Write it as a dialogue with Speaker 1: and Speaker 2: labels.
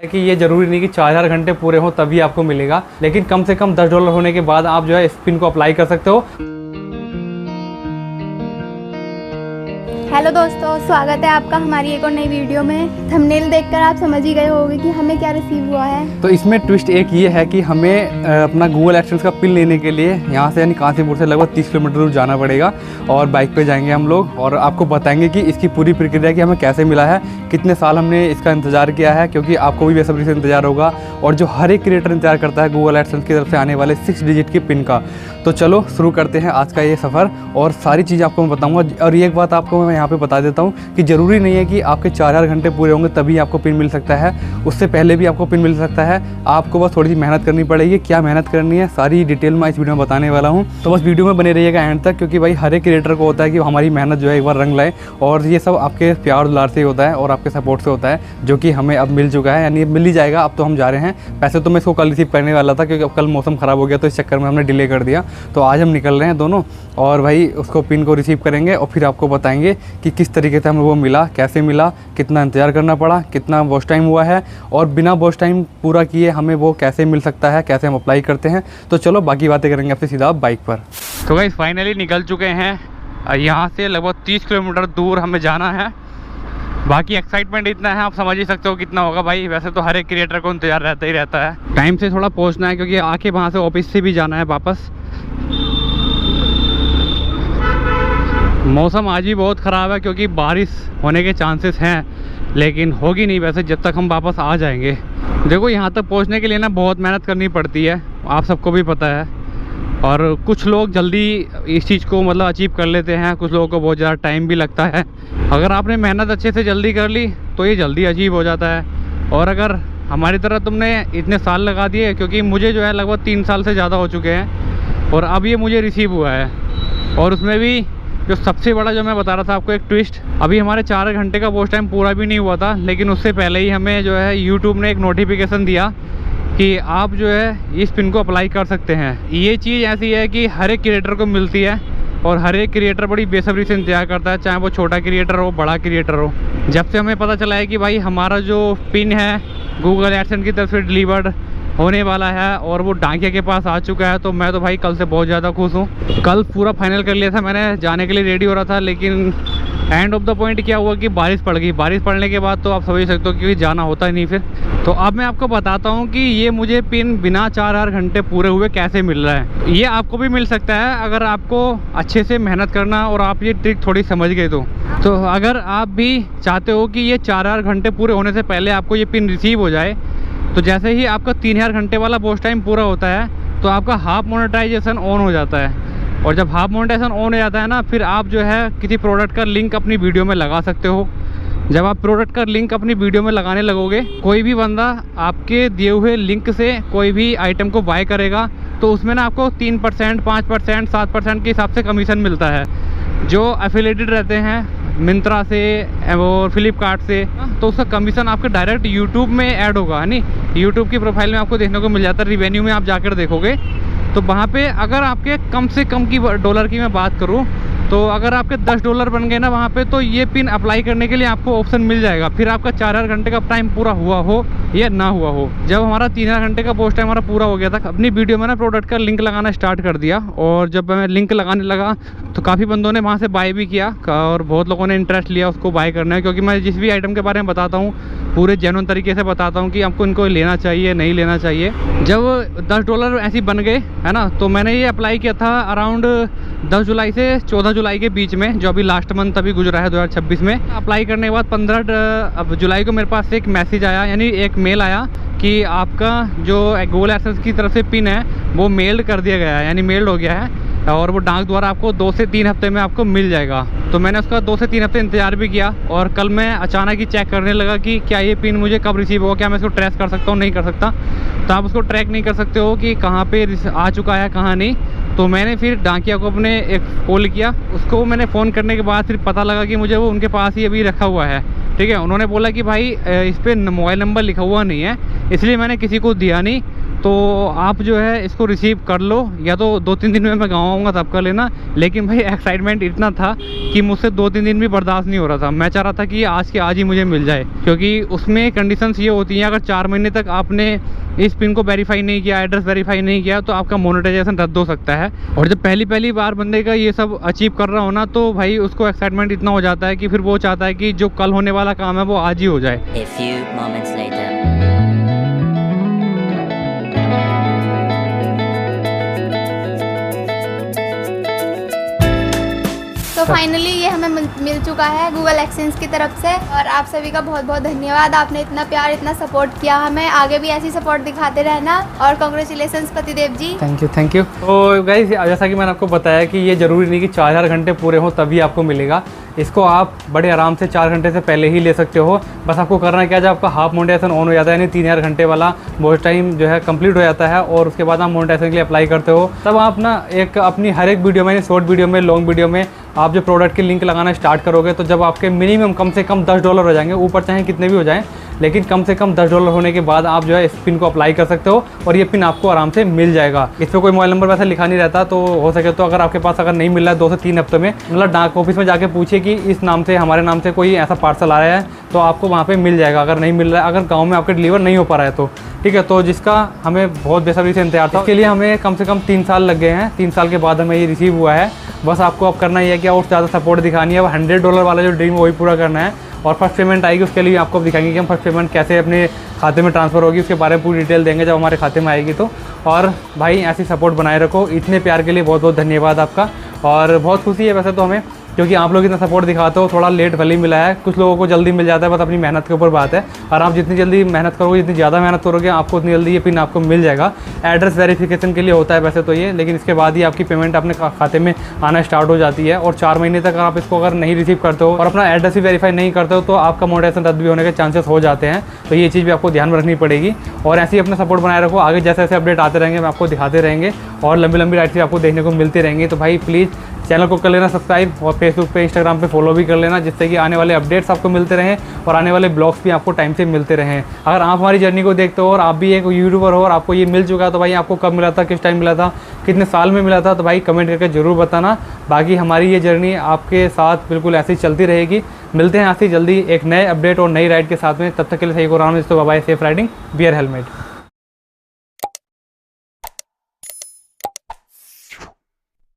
Speaker 1: कि ये ज़रूरी नहीं कि 4000 घंटे पूरे हों तभी आपको मिलेगा, लेकिन कम से कम $10 होने के बाद आप जो है इस पिन को अप्लाई कर सकते हो।
Speaker 2: हेलो दोस्तों, स्वागत है आपका हमारी एक और नई वीडियो में। थंबनेल देखकर आप समझ ही गए होंगे कि हमें क्या रिसीव हुआ है।
Speaker 1: तो इसमें ट्विस्ट एक ये है कि हमें अपना गूगल एडसेंस का पिन लेने के लिए यहाँ से यानी कांसीपुर से लगभग 30 किलोमीटर दूर जाना पड़ेगा और बाइक पे जाएंगे हम लोग और आपको बताएंगे कि इसकी पूरी प्रक्रिया कि हमें कैसे मिला है, कितने साल हमने इसका इंतज़ार किया है, क्योंकि आपको भी बेसब्री से इंतज़ार होगा और जो हर एक क्रिएटर इंतजार करता है गूगल एडसेंस की तरफ से आने वाले 6 डिजिट की पिन का। तो चलो शुरू करते हैं आज का ये सफ़र और सारी चीज़ आपको मैं बताऊँगा। और एक बात आपको मैं यहाँ पर बता देता हूँ कि ज़रूरी नहीं है कि आपके 4000 घंटे पूरे होंगे तभी आपको पिन मिल सकता है, उससे पहले भी आपको पिन मिल सकता है। आपको बस थोड़ी सी मेहनत करनी पड़ेगी। क्या मेहनत करनी है सारी डिटेल में इस वीडियो में बताने वाला हूँ, तो बस वीडियो में बने रहिएगा एंड तक, क्योंकि भाई हर एक क्रिएटर को होता है कि हमारी मेहनत जो है एक बार रंग लाए और ये सब आपके प्यार दुलार से ही होता है और आपके सपोर्ट से होता है, जो कि हमें अब मिल चुका है, यानी मिल ही जाएगा। अब तो हम जा रहे हैं। पैसे तो मैं इसको कल रिसीव करने वाला था, क्योंकि अब कल मौसम ख़राब हो गया तो इस चक्कर में हमने डिले कर दिया। तो आज हम निकल रहे हैं दोनों और भाई उसको पिन को रिसीव करेंगे और फिर आपको बताएंगे कि किस तरीके से हमें वो मिला, कैसे मिला, कितना इंतज़ार करना पड़ा, कितना वॉच टाइम हुआ है और बिना वॉच टाइम पूरा किए हमें वो कैसे मिल सकता है, कैसे हम अप्लाई करते हैं। तो चलो बाकी बातें करेंगे आपसे सीधा बाइक पर। तो गाइस फाइनली निकल चुके हैं। यहाँ से लगभग 30 किलोमीटर दूर हमें जाना है। बाकी एक्साइटमेंट इतना है, आप समझ ही सकते हो कितना होगा भाई। वैसे तो हर एक क्रिएटर को इंतजार रहता ही रहता है। टाइम से थोड़ा पहुँचना है, क्योंकि आके वहाँ से ऑफिस से भी जाना है वापस। मौसम आज भी बहुत ख़राब है, क्योंकि बारिश होने के चांसेस हैं, लेकिन होगी नहीं वैसे जब तक हम वापस आ जाएंगे। देखो यहाँ तक पहुँचने के लिए ना बहुत मेहनत करनी पड़ती है, आप सबको भी पता है। और कुछ लोग जल्दी इस चीज़ को मतलब अचीव कर लेते हैं, कुछ लोगों को बहुत ज़्यादा टाइम भी लगता है। अगर आपने मेहनत अच्छे से जल्दी कर ली तो ये जल्दी अचीव हो जाता है। और अगर हमारी तरह तुमने इतने साल लगा दिए, क्योंकि मुझे जो है लगभग 3 साल से ज़्यादा हो चुके हैं और अब ये मुझे रिसीव हुआ है। और उसमें भी जो सबसे बड़ा जो मैं बता रहा था आपको एक ट्विस्ट, अभी हमारे 4 घंटे का वॉच टाइम पूरा भी नहीं हुआ था, लेकिन उससे पहले ही हमें जो है यूट्यूब ने एक नोटिफिकेशन दिया कि आप जो है इस पिन को अप्लाई कर सकते हैं। ये चीज़ ऐसी है कि हर एक क्रिएटर को मिलती है और हर एक क्रिएटर बड़ी बेसब्री से इंतजार करता है, चाहे वो छोटा क्रिएटर हो बड़ा क्रिएटर हो। जब से हमें पता चला है कि भाई हमारा जो पिन है गूगल एडसेंस की तरफ से डिलीवर्ड होने वाला है और वो डाकिया के पास आ चुका है, तो मैं तो भाई कल से बहुत ज़्यादा खुश हूँ। कल पूरा फाइनल कर लिया था मैंने, जाने के लिए रेडी हो रहा था, लेकिन एंड ऑफ द पॉइंट क्या हुआ कि बारिश पड़ गई। बारिश पड़ने के बाद तो आप समझ सकते हो क्योंकि जाना होता ही नहीं फिर। तो अब मैं आपको बताता हूँ कि ये मुझे पिन बिना 4000 घंटे पूरे हुए कैसे मिल रहा है। ये आपको भी मिल सकता है अगर आपको अच्छे से मेहनत करना और आप ये ट्रिक थोड़ी समझ गए तो अगर आप भी चाहते हो कि ये 4000 घंटे पूरे होने से पहले आपको ये पिन रिसीव हो जाए, तो जैसे ही आपका 3000 घंटे वाला वॉच टाइम पूरा होता है तो आपका हाफ मोनेटाइजेशन ऑन हो जाता है। और जब हाफ मोनेटाइजेशन ऑन हो जाता है ना, फिर आप जो है किसी प्रोडक्ट का लिंक अपनी वीडियो में लगा सकते हो। जब आप प्रोडक्ट का लिंक अपनी वीडियो में लगाने लगोगे, कोई भी बंदा आपके दिए हुए लिंक से कोई भी आइटम को बाय करेगा तो उसमें ना आपको 3%, 5%, 7% के हिसाब से कमीशन मिलता है। जो एफिलिएटेड रहते हैं मिंत्रा से और फ्लिपकार्ट से, तो उसका कमीशन आपके डायरेक्ट यूट्यूब में ऐड होगा, है नी। यूट्यूब की प्रोफाइल में आपको देखने को मिल जाता है। रिवेन्यू में आप जाकर देखोगे तो वहाँ पे अगर आपके कम से कम की डॉलर की मैं बात करूँ तो अगर आपके $10 बन गए ना वहाँ पे, तो ये पिन अप्लाई करने के लिए आपको ऑप्शन मिल जाएगा। फिर आपका 4000 घंटे का टाइम पूरा हुआ हो या ना हुआ हो। जब हमारा 3000 घंटे का वॉच टाइम हमारा पूरा हो गया था, अपनी वीडियो में ना प्रोडक्ट का लिंक लगाना स्टार्ट कर दिया। और जब मैं लिंक लगाने लगा तो काफ़ी बंदों ने वहाँ से बाय भी किया और बहुत लोगों ने इंटरेस्ट लिया उसको बाय करने में, क्योंकि मैं जिस भी आइटम के बारे में बताता हूँ पूरे जेन्युइन तरीके से बताता हूँ कि आपको इनको लेना चाहिए नहीं लेना चाहिए। जब $10 ऐसे बन गए है ना, तो मैंने ये अप्लाई किया था अराउंड 10 जुलाई से 14 जुलाई के बीच में, जो अभी लास्ट मंथ अभी गुजरा है 2026 में। अप्लाई करने के बाद 15 जुलाई को मेरे पास एक मैसेज आया, यानी एक मेल आया कि आपका जो गूगल एडसेंस की तरफ से पिन है वो मेल्ड कर दिया गया है, यानी मेल्ड हो गया है और वो डाक द्वारा आपको 2 से 3 हफ्ते में आपको मिल जाएगा। तो मैंने उसका 2 से 3 हफ्ते इंतजार भी किया और कल मैं अचानक ही चेक करने लगा कि क्या ये पिन मुझे कब रिसीव होगा, क्या मैं इसको ट्रेस कर सकता हूँ नहीं कर सकता। तो आप उसको ट्रैक नहीं कर सकते हो कि कहाँ पे आ चुका है कहाँ नहीं। तो मैंने फिर डाकिया को अपने एक कॉल किया, उसको मैंने फ़ोन करने के बाद फिर पता लगा कि मुझे वो उनके पास ही अभी रखा हुआ है। ठीक है, उन्होंने बोला कि भाई इस पर मोबाइल नंबर लिखा हुआ नहीं है, इसलिए मैंने किसी को दिया नहीं। तो आप जो है इसको रिसीव कर लो, या तो 2-3 दिन में मैं गाँव आऊँगा तब कर लेना। लेकिन भाई एक्साइटमेंट इतना था कि मुझसे 2-3 दिन भी बर्दाश्त नहीं हो रहा था। मैं चाह रहा था कि आज के आज ही मुझे मिल जाए, क्योंकि उसमें कंडीशंस ये होती हैं, अगर 4 महीने तक आपने इस पिन को वेरीफाई नहीं किया, एड्रेस वेरीफाई नहीं किया, तो आपका मोनेटाइजेशन रद्द हो सकता है। और जब पहली बार बंदे का ये सब अचीव कर रहा हो ना, तो भाई उसको एक्साइटमेंट इतना हो जाता है कि फिर वो चाहता है कि जो कल होने वाला काम है वो आज ही हो जाए।
Speaker 3: A few moments later.
Speaker 2: तो फाइनली ये हमें मिल चुका है गूगल एक्सचेंज की तरफ से। और आप सभी का बहुत बहुत धन्यवाद, आपने इतना प्यार, इतना सपोर्ट किया हमें। आगे भी ऐसी सपोर्ट दिखाते रहना। और कांग्रेचुलेशंस पतिदेव जी।
Speaker 1: Thank you. तो गाइस, जैसा कि मैंने आपको बताया कि ये ज़रूरी नहीं कि 4000 घंटे पूरे हों तभी आपको मिलेगा। इसको आप बड़े आराम से 4 घंटे से पहले ही ले सकते हो। बस आपको करना क्या है, जब आपका हाफ मोनेटाइजेशन ऑन हो जाता है, यानी 3000 घंटे वाला वॉच टाइम जो है कंप्लीट हो जाता है, और उसके बाद आप मोनेटाइजेशन के लिए अप्लाई करते हो, तब आप ना एक अपनी हर एक वीडियो में, शॉर्ट वीडियो में, लॉन्ग वीडियो में आप जो प्रोडक्ट की लिंक लगाना स्टार्ट करोगे, तो जब आपके मिनिमम कम से कम $10 हो जाएंगे, ऊपर चाहे कितने भी हो जाएं, लेकिन कम से कम $10 होने के बाद आप जो है इस पिन को अप्लाई कर सकते हो, और ये पिन आपको आराम से मिल जाएगा। इस पर कोई मोबाइल नंबर वैसे लिखा नहीं रहता, तो हो सके तो अगर आपके पास अगर नहीं मिल रहा है 2 से 3 हफ्ते में, मतलब डाक ऑफिस में जाके पूछिए कि इस नाम से, हमारे नाम से कोई ऐसा पार्सल आ रहा है, तो आपको वहाँ पे मिल जाएगा। अगर नहीं मिल रहा है, अगर गाँव में आपके डिलीवर नहीं हो पा रहा है तो ठीक है। तो जिसका हमें बहुत बेसब्री से इंतजार था, उसके लिए हमें कम से कम 3 साल लग गए हैं। 3 साल के बाद हमें ये रिसीव हुआ है। बस आपको अब करना ही है कि और ज़्यादा सपोर्ट दिखानी है। अब $100 वाला जो ड्रीम वही पूरा करना है, और फर्स्ट पेमेंट आएगी उसके लिए आपको दिखाएंगे कि हम फर्स्ट पेमेंट कैसे अपने खाते में ट्रांसफ़र होगी, उसके बारे में पूरी डिटेल देंगे जब हमारे खाते में आएगी तो। और भाई ऐसी सपोर्ट बनाए रखो। इतने प्यार के लिए बहुत बहुत धन्यवाद आपका। और बहुत खुशी है वैसे तो हमें, क्योंकि आप लोग इतना सपोर्ट दिखाते हो। थोड़ा लेट भले मिला है, कुछ लोगों को जल्दी मिल जाता है, बस अपनी मेहनत के ऊपर बात है। और आप जितनी जल्दी मेहनत करोगे, जितनी ज़्यादा मेहनत करोगे, आपको उतनी जल्दी ये पिन आपको मिल जाएगा। एड्रेस वेरिफिकेशन के लिए होता है वैसे तो ये, लेकिन इसके बाद ही आपकी पेमेंट अपने खाते में आना स्टार्ट हो जाती है। और 4 महीने तक आप इसको अगर नहीं रिसीव करते हो और अपना एड्रेस भी वेरीफाई नहीं करते हो, तो आपका मोनेटाइजेशन रद्द भी होने के चांसेस हो जाते हैं। तो ये चीज़ भी आपको ध्यान में रखनी पड़ेगी। और ऐसे ही अपना सपोर्ट बनाए रखो। आगे जैसे जैसे अपडेट आते रहेंगे, हम आपको दिखाते रहेंगे, और लंबी लंबी राइड्स भी आपको देखने को मिलती रहेंगी। तो भाई प्लीज़ चैनल को कर लेना सब्सक्राइब, और फेसबुक पे, इंस्टाग्राम पे फॉलो भी कर लेना, जिससे कि आने वाले अपडेट्स आपको मिलते रहें और आने वाले ब्लॉग्स भी आपको टाइम से मिलते रहें। अगर आप हमारी जर्नी को देखते हो और आप भी एक यूट्यूबर हो और आपको ये मिल चुका है, तो भाई आपको कब मिला था, किस टाइम मिला था, कितने साल में मिला था, तो भाई कमेंट करके ज़रूर बताना। बाकी हमारी ये जर्नी आपके साथ बिल्कुल ऐसे ही चलती रहेगी। मिलते हैं ऐसे ही जल्दी एक नए अपडेट और नई राइड के साथ में। तब तक के लिए सही को रहा हूँ। तो bye, safe riding, wear helmet.